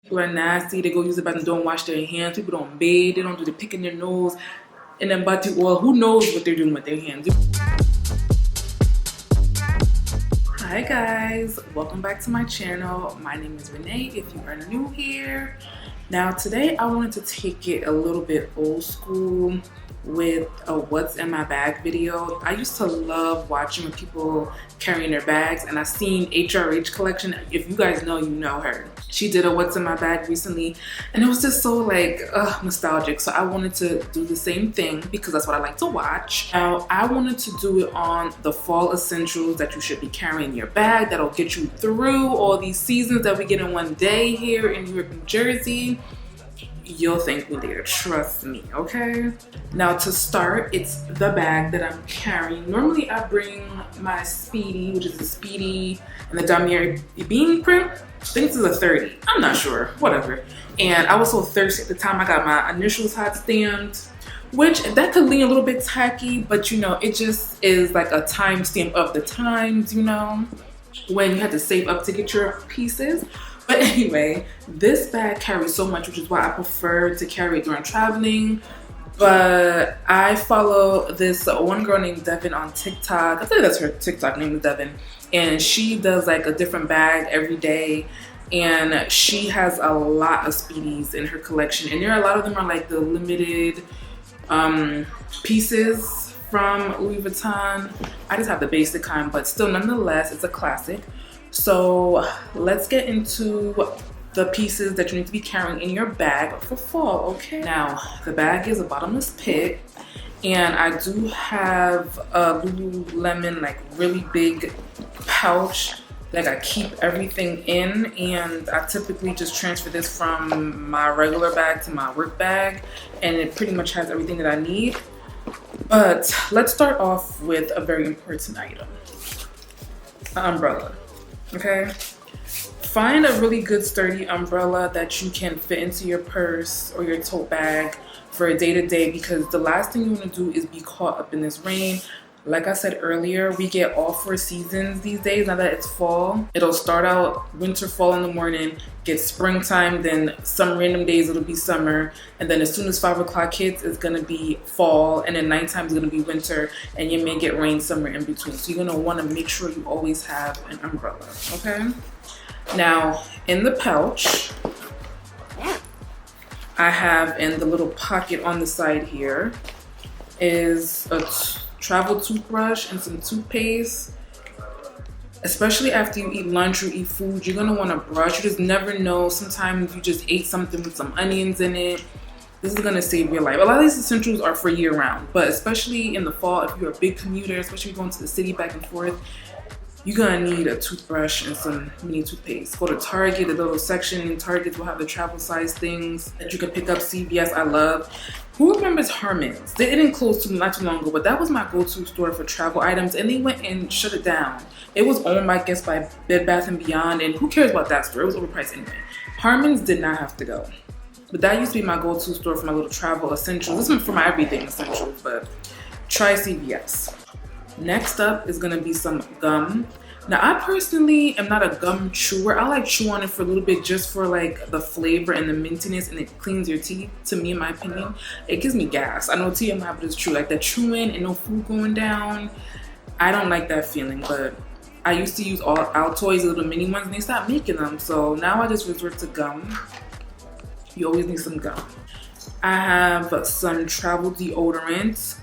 People are nasty. They go use the bathroom, don't wash their hands. People don't bathe. They don't do the picking their nose. And then body oil. Who knows what they're doing with their hands? Hi guys, welcome back to my channel. My name is Renee if you are new here. Now today I wanted to take it a little bit old school with a what's in my bag video. I used to love watching when people carrying their bags, and I seen HRH collection. If you guys know, you know her. She did a what's in my bag recently and it was just so like nostalgic. So I wanted to do the same thing because that's what I like to watch. Now I wanted to do it on the fall essentials that you should be carrying in your bag that'll get you through all these seasons that we get in one day here in New York, New Jersey. You'll thank me later, trust me, okay? Now to start, it's the bag that I'm carrying. Normally I bring my Speedy, which is the Speedy and the Damier Bean print. I think this is a 30, I'm not sure, whatever. And I was so thirsty at the time, I got my initials hot stamped, which that could lean a little bit tacky, but you know, it just is like a time stamp of the times, you know, when you had to save up to get your pieces. But anyway, this bag carries so much, which is why I prefer to carry it during traveling. But I follow this one girl named Devin on TikTok. I think that's her TikTok name is Devin. And she does like a different bag every day. And she has a lot of Speedies in her collection. And there are a lot of them are like the limited pieces from Louis Vuitton. I just have the basic kind, but still nonetheless, it's a classic. So let's get into the pieces that you need to be carrying in your bag for fall, okay? Now, the bag is a bottomless pit, and I do have a Lululemon like really big pouch that I keep everything in, and I typically just transfer this from my regular bag to my work bag, and it pretty much has everything that I need. But let's start off with a very important item, an umbrella. Okay, find a really good sturdy umbrella that you can fit into your purse or your tote bag for a day-to-day, because the last thing you want to do is be caught up in this rain. Like I said earlier, we get all 4 seasons these days. Now that it's fall, it'll start out winter, fall in the morning, get springtime, then some random days it'll be summer, and then as soon as 5 o'clock hits, it's gonna be fall, and then nighttime is gonna be winter, and you may get rain somewhere in between. So you're gonna wanna make sure you always have an umbrella, okay? Now, in the pouch, I have in the little pocket on the side here is a travel toothbrush and some toothpaste. Especially after you eat lunch or eat food, you're gonna wanna brush. You just never know. Sometimes you just ate something with some onions in it. This is gonna save your life. A lot of these essentials are for year round, but especially in the fall, if you're a big commuter, especially going to the city back and forth, you're gonna need a toothbrush and some mini toothpaste. Go to Target, the little section in Target will have the travel size things that you can pick up. CVS, I love. Who remembers Harmon's? They didn't close not too long ago, but that was my go-to store for travel items, and they went and shut it down. It was owned, I guess, by Bed Bath & Beyond, and who cares about that store? It was overpriced anyway. Harmon's did not have to go. But that used to be my go-to store for my little travel essentials. This is for my everything essentials, but try CVS. Next up is gonna be some gum. Now, I personally am not a gum chewer. I like chew on it for a little bit just for like the flavor and the mintiness, and it cleans your teeth, to me, in my opinion. It gives me gas. I know TMI, but it's true. Like the chewing and no food going down, I don't like that feeling, but I used to use all Altoids, little mini ones, and they stopped making them. So now I just resort to gum. You always need some gum. I have some travel deodorant.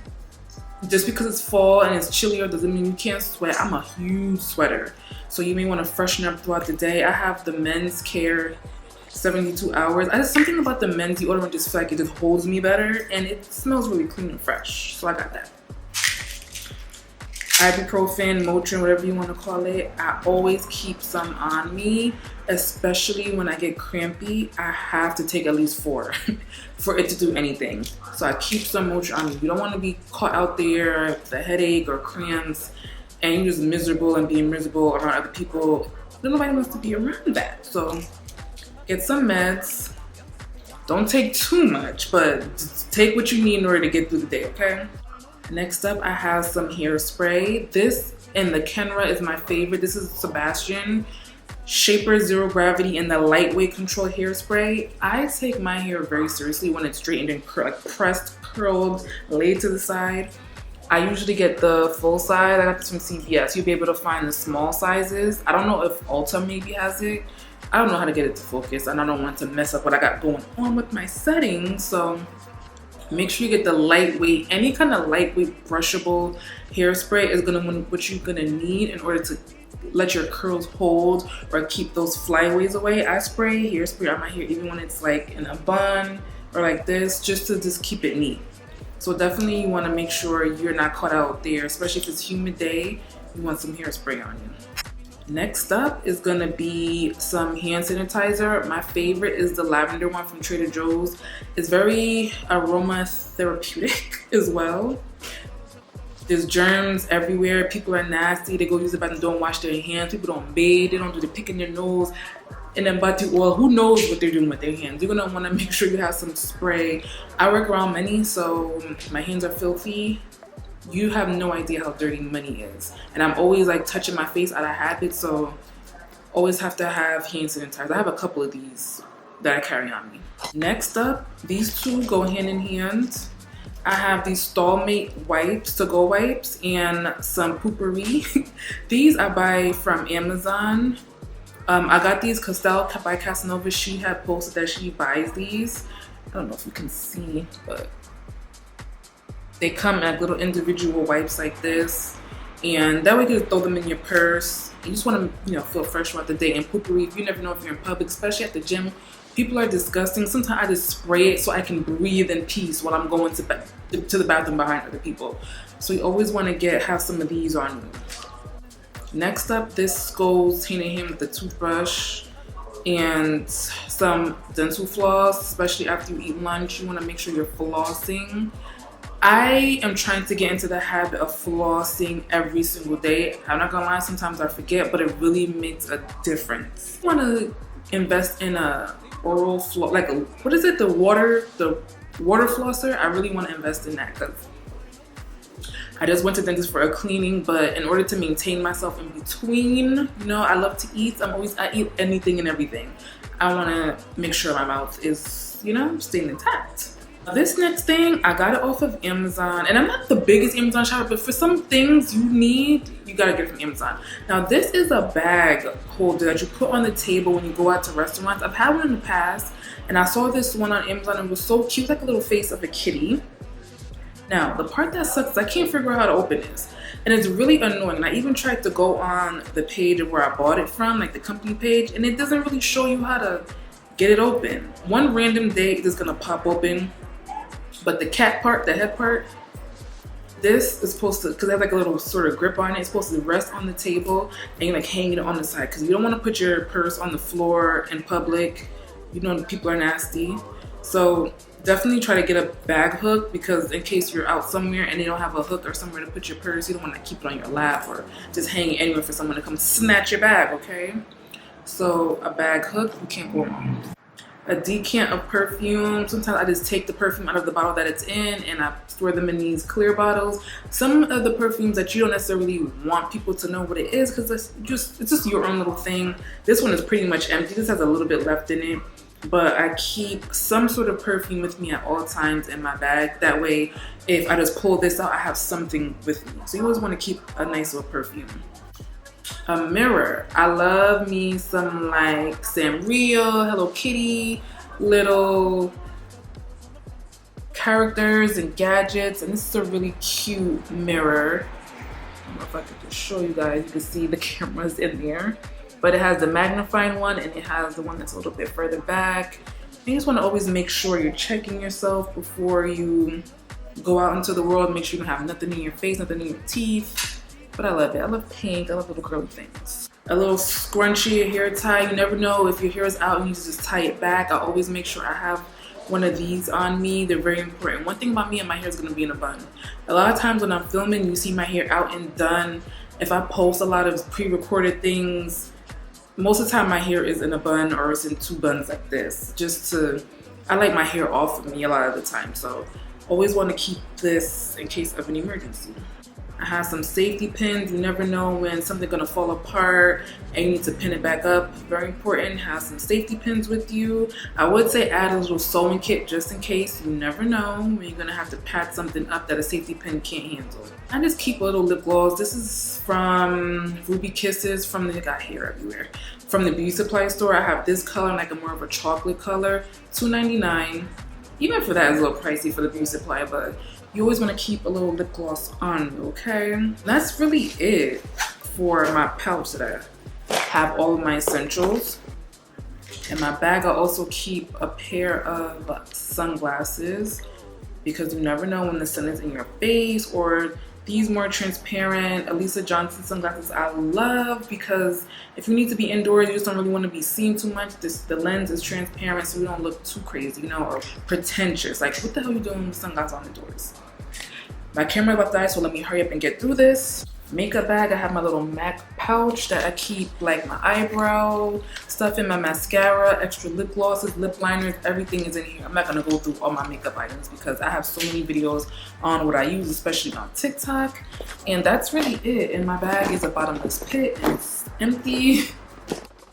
Just because it's fall and it's chillier doesn't mean you can't sweat. I'm a huge sweater, so you may want to freshen up throughout the day. I have the Men's Care 72 hours. I just, something about the men's deodorant just feel like it just holds me better, and it smells really clean and fresh, so I got that. Ibuprofen, Motrin, whatever you want to call it. I always keep some on me, especially when I get crampy. I have to take at least 4 for it to do anything. So I keep some Motrin on me. You don't want to be caught out there with a headache or cramps and you're just miserable and being miserable around other people. Nobody wants to be around that. So get some meds. Don't take too much, but just take what you need in order to get through the day, okay? Next up, I have some hairspray. This in the Kenra is my favorite. This is Sebastian. Shaper Zero Gravity and the Lightweight Control Hairspray. I take my hair very seriously when it's straightened and like pressed, curled, laid to the side. I usually get the full size. I got this from CVS. You'll be able to find the small sizes. I don't know if Ulta maybe has it. I don't know how to get it to focus, and I don't want to mess up what I got going on with my settings. So make sure you get the lightweight, any kind of lightweight brushable hairspray is what you're gonna need in order to let your curls hold or keep those flyaways away. I spray hairspray on my hair even when it's like in a bun or like this, just to keep it neat. So definitely you want to make sure you're not caught out there, especially if it's humid day. You want some hairspray on you. Next up is gonna be some hand sanitizer. My favorite is the lavender one from Trader Joe's. It's very aromatherapeutic as well. There's germs everywhere. People are nasty. They go use it but don't wash their hands. People don't bathe. They don't do the picking their nose. And then body oil, who knows what they're doing with their hands. You're gonna wanna make sure you have some spray. I work around money, so my hands are filthy. You have no idea how dirty money is. And I'm always like touching my face out of habit, so always have to have hand sanitizer. I have a couple of these that I carry on me. Next up, these two go hand in hand. I have these Stallmate wipes, to-go wipes, and some Poopery. These I buy from Amazon. I got these because Style by Casanova, she had posted that she buys these. I don't know if you can see, but they come in like little individual wipes like this. And that way you can throw them in your purse. You just want to, feel fresh throughout the day. And Poopery, you never know if you're in public, especially at the gym. People are disgusting. Sometimes I just spray it so I can breathe in peace while I'm going to the bathroom behind other people. So you always want to have some of these on you. Next up, this goes hand in hand with the toothbrush and some dental floss, especially after you eat lunch. You want to make sure you're flossing. I am trying to get into the habit of flossing every single day. I'm not gonna lie, sometimes I forget, but it really makes a difference. I want to invest in a oral floss, like what is it, the water flosser. I really want to invest in that because I just went to the dentist for a cleaning, but in order to maintain myself in between, I love to eat. I eat anything and everything. I want to make sure my mouth is, staying intact. This next thing, I got it off of Amazon, and I'm not the biggest Amazon shopper, but for some things you gotta get it from Amazon. Now this is a bag holder that you put on the table when you go out to restaurants. I've had one in the past, and I saw this one on Amazon and it was so cute, like a little face of a kitty. Now, the part that sucks is I can't figure out how to open this. And it's really annoying. And I even tried to go on the page of where I bought it from, like the company page, and it doesn't really show you how to get it open. One random day, it's gonna pop open. But the cat part, the head part, this is supposed to, because it has like a little sort of grip on it, it's supposed to rest on the table and you like hang it on the side because you don't want to put your purse on the floor in public. People are nasty. So definitely try to get a bag hook, because in case you're out somewhere and they don't have a hook or somewhere to put your purse, you don't want to keep it on your lap or just hang it anywhere for someone to come snatch your bag, okay? So a bag hook, you can't go wrong. A decant of perfume. Sometimes I just take the perfume out of the bottle that it's in and I store them in these clear bottles. Some of the perfumes that you don't necessarily want people to know what it is, because it's just your own little thing. This one is pretty much empty. This has a little bit left in it, but I keep some sort of perfume with me at all times in my bag. That way, if I just pull this out, I have something with me. So you always want to keep a nice little perfume. A mirror. I love me some like Sanrio, Hello Kitty, little characters and gadgets, and this is a really cute mirror. I don't know if I could just show you guys. You can see the cameras in there, but it has the magnifying one and it has the one that's a little bit further back. You just want to always make sure you're checking yourself before you go out into the world. Make sure you don't have nothing in your face, nothing in your teeth. But I love it. I love pink. I love little curly things. A little scrunchy hair tie. You never know if your hair is out and you just tie it back. I always make sure I have one of these on me. They're very important. One thing about me and my hair is going to be in a bun. A lot of times when I'm filming, you see my hair out and done. If I post a lot of pre-recorded things, most of the time my hair is in a bun or it's in two buns like this. I like my hair off of me a lot of the time. So always want to keep this in case of an emergency. I have some safety pins. You never know when something's gonna fall apart and you need to pin it back up. Very important, have some safety pins with you. I would say add a little sewing kit just in case. You never know when you're gonna have to pat something up that a safety pin can't handle. I just keep a little lip gloss. This is from Ruby Kisses from the, got hair everywhere. From the beauty supply store. I have this color, like a more of a chocolate color, $2.99. Even for that, it's a little pricey for the beauty supply, but you always want to keep a little lip gloss on, okay? That's really it for my pouch that I have all of my essentials. In my bag, I also keep a pair of sunglasses because you never know when the sun is in your face, or these more transparent Elisa Johnson sunglasses I love because if you need to be indoors, you just don't really want to be seen too much. The lens is transparent so you don't look too crazy, you know, or pretentious. Like, what the hell are you doing with sunglasses on indoors? My camera about to die, so let me hurry up and get through this. Makeup bag, I have my little MAC pouch that I keep like my eyebrow stuff in, my mascara, extra lip glosses, lip liners, everything is in here. I'm not gonna go through all my makeup items because I have so many videos on what I use, especially on TikTok. And that's really it. And my bag is a bottomless pit and it's empty.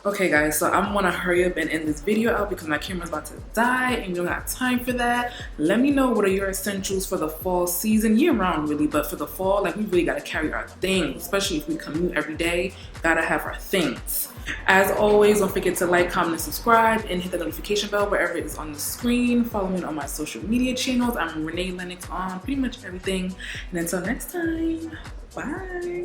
Okay guys, so I'm gonna hurry up and end this video out because my camera's about to die and you don't have time for that. Let me know what are your essentials for the fall season, year round really, but for the fall, like we really gotta carry our things, especially if we commute every day, gotta have our things. As always, don't forget to like, comment, and subscribe, and hit the notification bell wherever it is on the screen. Follow me on my social media channels. I'm Renee Lennox on pretty much everything. And until next time, bye.